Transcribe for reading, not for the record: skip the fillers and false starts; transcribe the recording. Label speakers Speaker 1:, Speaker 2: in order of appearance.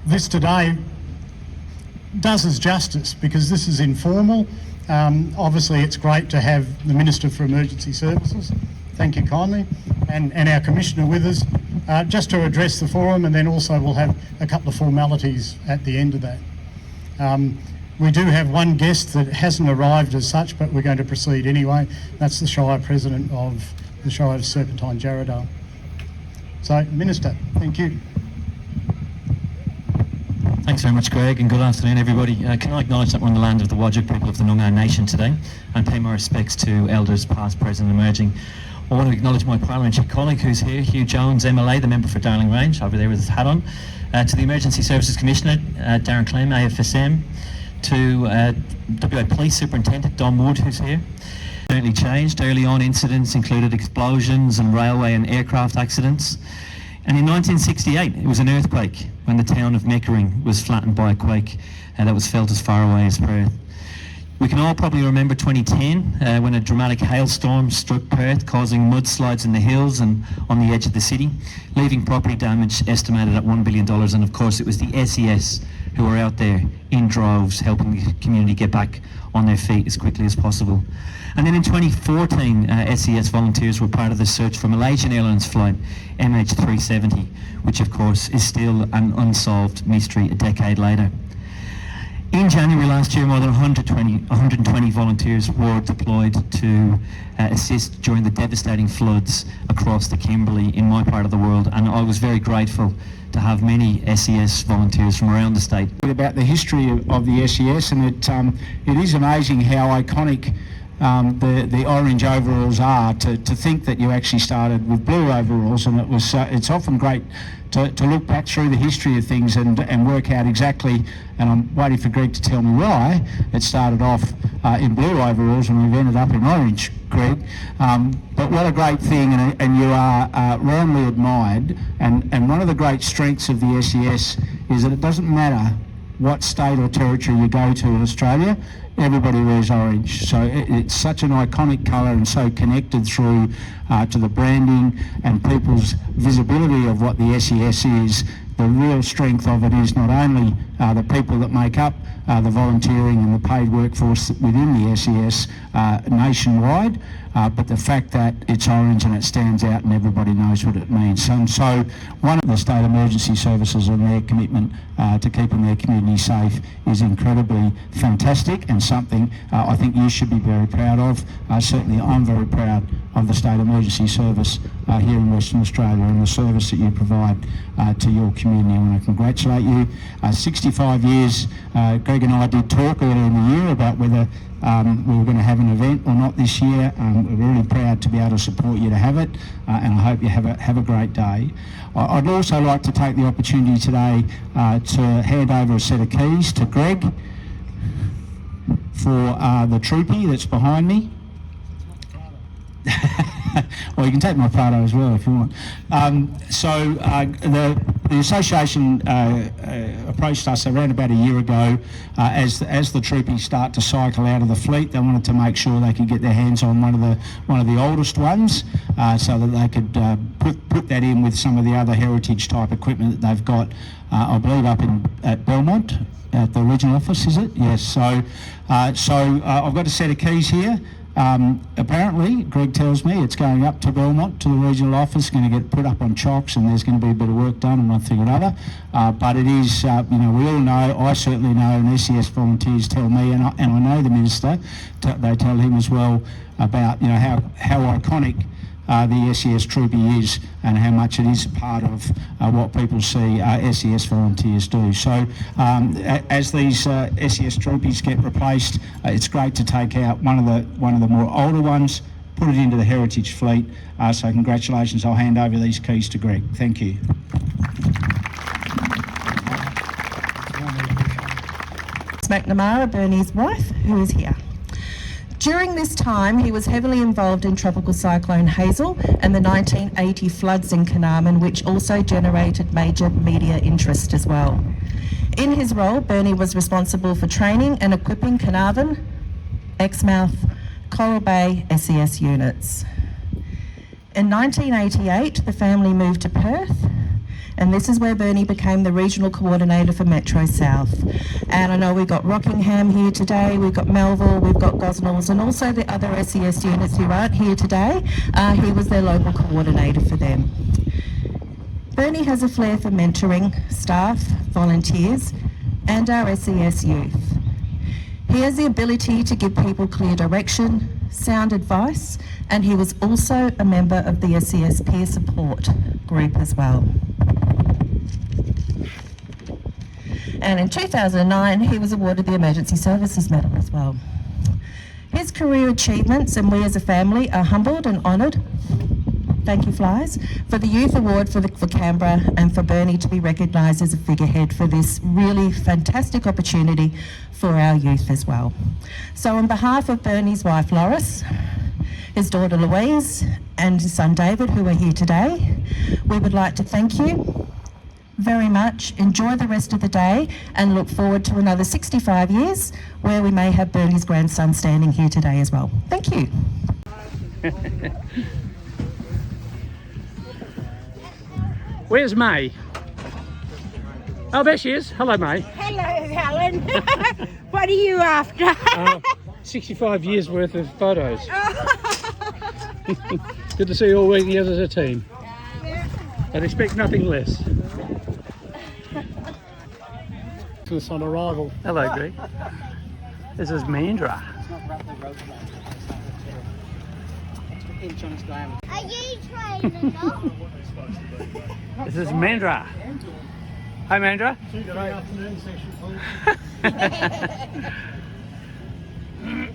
Speaker 1: this today does us justice because this is informal. Obviously, it's great to have the Minister for Emergency Services, thank you kindly, and our Commissioner with us, just to address the forum, and then also we'll have a couple of formalities at the end of that. We do have one guest that hasn't arrived as such, but we're going to proceed anyway. That's the Shire President of the Shire of Serpentine Jarrahdale. So, Minister, thank you.
Speaker 2: Thanks very much, Greg, and good afternoon, everybody. Can I acknowledge that we're on the land of the Whadjuk people of the Noongar Nation today, and pay my respects to elders past, present and emerging. I want to acknowledge my parliamentary colleague who's here, Hugh Jones, MLA, the member for Darling Range, over there with his hat on, to the Emergency Services Commissioner, Darren Clem, AFSM, to WA Police Superintendent Don Wood, who's here. Certainly changed. Early on incidents included explosions and railway and aircraft accidents. And in 1968, it was an earthquake when the town of Meckering was flattened by a quake that was felt as far away as Perth. We can all probably remember 2010 when a dramatic hailstorm struck Perth, causing mudslides in the hills and on the edge of the city, leaving property damage estimated at $1 billion. And of course, it was the SES who were out there in droves helping the community get back on their feet as quickly as possible. And then in 2014, SES volunteers were part of the search for Malaysian Airlines flight MH370, which of course is still an unsolved mystery a decade later. In January last year, more than 120 volunteers were deployed to assist during the devastating floods across the Kimberley in my part of the world, and I was very grateful to have many SES volunteers from around the state.
Speaker 3: About the history of the SES, and it is amazing how iconic the orange overalls are. To think that you actually started with blue overalls, and it's often great to look back through the history of things and work out exactly, and I'm waiting for Greg to tell me why it started off in blue overalls and we've ended up in orange, Greg. But what a great thing, and you are roundly admired, and one of the great strengths of the SES is that it doesn't matter what state or territory you go to in Australia, everybody wears orange. So it's such an iconic colour and so connected through to the branding and people's visibility of what the SES is. The real strength of it is not only the people that make up the volunteering and the paid workforce within the SES nationwide, but the fact that it's orange and it stands out and everybody knows what it means. And so one of the state emergency services and their commitment to keeping their community safe is incredibly fantastic, and something I think you should be very proud of. Certainly I'm very proud of the state emergency service here in Western Australia and the service that you provide to your community. I want to congratulate you. 65 years, Greg and I did talk earlier in the year about whether we were going to have an event or not this year. We're really proud to be able to support you to have it, and I hope you have a great day. I'd also like to take the opportunity today to hand over a set of keys to Greg for the troopy that's behind me. Well, you can take my photo as well if you want. The association approached us around about a year ago as the troopies start to cycle out of the fleet. They wanted to make sure they could get their hands on one of the oldest ones, so that they could put that in with some of the other heritage type equipment that they've got, I believe up at Belmont at the regional office. Is it? Yes. So I've got a set of keys here. Apparently, Greg tells me it's going up to Belmont, to the regional office, going to get put up on chocks, and there's going to be a bit of work done and one thing or another. But it is, we all know, I certainly know, and SES volunteers tell me, and I know the Minister, they tell him as well about, how iconic the SES troopy is and how much it is part of what people see SES volunteers do. So as these SES troopies get replaced, it's great to take out one of the more older ones, put it into the heritage fleet. So congratulations. I'll hand over these keys to Greg. Thank you.
Speaker 4: McNamara, Bernie's wife, who is here. During this time, he was heavily involved in Tropical Cyclone Hazel and the 1980 floods in Carnarvon, which also generated major media interest as well. In his role, Bernie was responsible for training and equipping Carnarvon, Exmouth, Coral Bay SES units. In 1988, the family moved to Perth, And this is where Bernie became the regional coordinator for Metro South. And I know we've got Rockingham here today, we've got Melville, we've got Gosnells, and also the other SES units who aren't here today. He was their local coordinator for them. Bernie has a flair for mentoring staff, volunteers, and our SES youth. He has the ability to give people clear direction, sound advice, and he was also a member of the SES peer support group as well. And in 2009, he was awarded the Emergency Services Medal as well. His career achievements, and we as a family are humbled and honoured, thank you Flies, for the Youth Award for Canberra, and for Bernie to be recognised as a figurehead for this really fantastic opportunity for our youth as well. So on behalf of Bernie's wife Loris, his daughter Louise and his son David, who are here today, we would like to thank you very much. Enjoy the rest of the day and look forward to another 65 years where we may have Bernie's grandson standing here today as well. Thank you.
Speaker 5: Where's May? Oh, there she is. Hello, May.
Speaker 6: Hello, Helen. What are you after?
Speaker 5: 65 years worth of photos. Good to see you all working together as a team. I'd expect nothing less.
Speaker 1: This on arrival.
Speaker 5: Hello, Greg. This is Mandra.
Speaker 7: Are you training enough?
Speaker 5: This is Mandra. Hi, Mandra.
Speaker 1: Good afternoon, section, please.